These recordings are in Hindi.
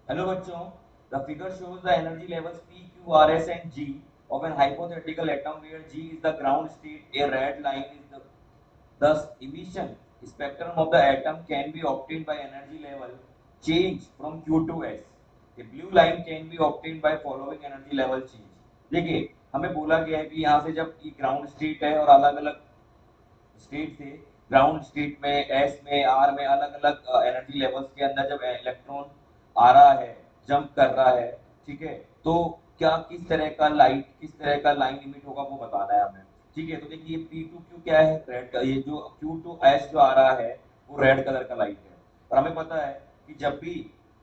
Hello बच्चों, the figure shows the energy levels P, Q, R, S and G of an hypothetical atom where G is the ground state, a red line is the thus emission spectrum of the atom can be obtained by energy level change from Q to S. A blue line can be obtained by following energy level change. देखिए हमें बोला गया है कि यहाँ से जब ग्राउंड स्टेट है और अलग अलग स्टेट से ग्राउंड स्टेट में एस में आर में अलग अलग एनर्जी लेवल्स के अंदर जब इलेक्ट्रॉन आ रहा है जंप कर रहा है ठीक है तो क्या किस तरह का लाइन लिमिट होगा वो बताना है हमें ठीक है तो देखिए पी टू क्यू क्या है रेड ये जो क्यू टू एस जो आ रहा है वो रेड कलर का लाइट है और हमें पता है कि जब भी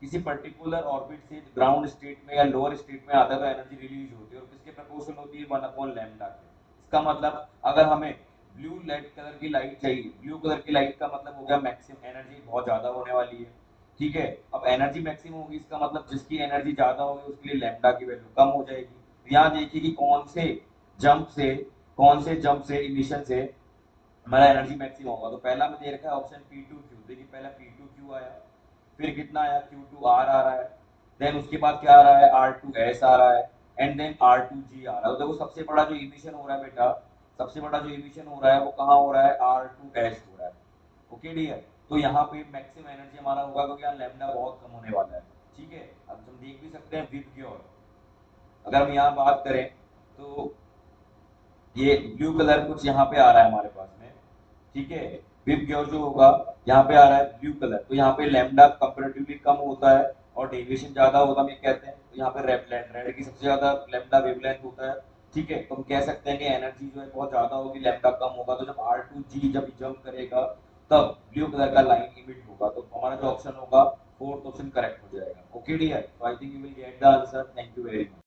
किसी पर्टिकुलर ऑर्बिट से ग्राउंड स्टेट में या लोअर स्टेट में आता है तो एनर्जी रिलीज होती है और किसके प्रपोर्शन होती है 1/लैम्डा के इसका मतलब अगर हमें ब्लू लाइट कलर की लाइट चाहिए ब्लू कलर की लाइट का मतलब हो गया मैक्सिमम एनर्जी बहुत ज्यादा होने वाली है ठीक है अब एनर्जी मैक्सिमम होगी इसका मतलब जिसकी एनर्जी ज्यादा होगी उसके लिए लैम्डा की वैल्यू कम हो जाएगी तो यहाँ देखिए कि जंप से कौन से जंप से इमिशन से हमारा एनर्जी मैक्सिमम होगा तो पहला में दे रखा है ऑप्शन पी टू क्यू देखिए पहला पी टू क्यू आया फिर कितना आया क्यू टू आर आ रहा है देन उसके बाद क्या आ रहा है आर टू एस आ रहा है एंड देन आर टू जी आ रहा है तो देखो सबसे बड़ा जो इमिशन हो रहा है बेटा सबसे बड़ा जो इमिशन हो रहा है वो कहाँ हो रहा है आर टू एस हो रहा है ओके डियर तो यहाँ पे मैक्सिमम एनर्जी हमारा होगा क्योंकि यहाँ लैम्डा बहुत कम होने वाला है ठीक है अब हम देख भी सकते हैं विद क्योर अगर हम यहाँ बात करें तो ये ब्लू कलर कुछ यहाँ पे आ रहा है हमारे पास में ठीक है विप ग्योर जो होगा यहाँ पे आ रहा है ब्लू कलर तो यहाँ पे लैम्डा कंपेरेटिवली कम होता है और डेविएशन ज्यादा होता है हम ये कहते हैं तो यहाँ पे रेड की सबसे ज्यादा लैम्डा वेवलेंथ होता है ठीक है तो हम कह सकते हैं कि एनर्जी जो है बहुत ज्यादा होगी लैम्डा कम होगा तो जब आर टू जी जब जंप करेगा तब ब्लू कलर का लाइन इमिट होगा तो हमारा जो ऑप्शन होगा फोर्थ ऑप्शन करेक्ट हो जाएगा okay dear so I think you will get the answer thank you very much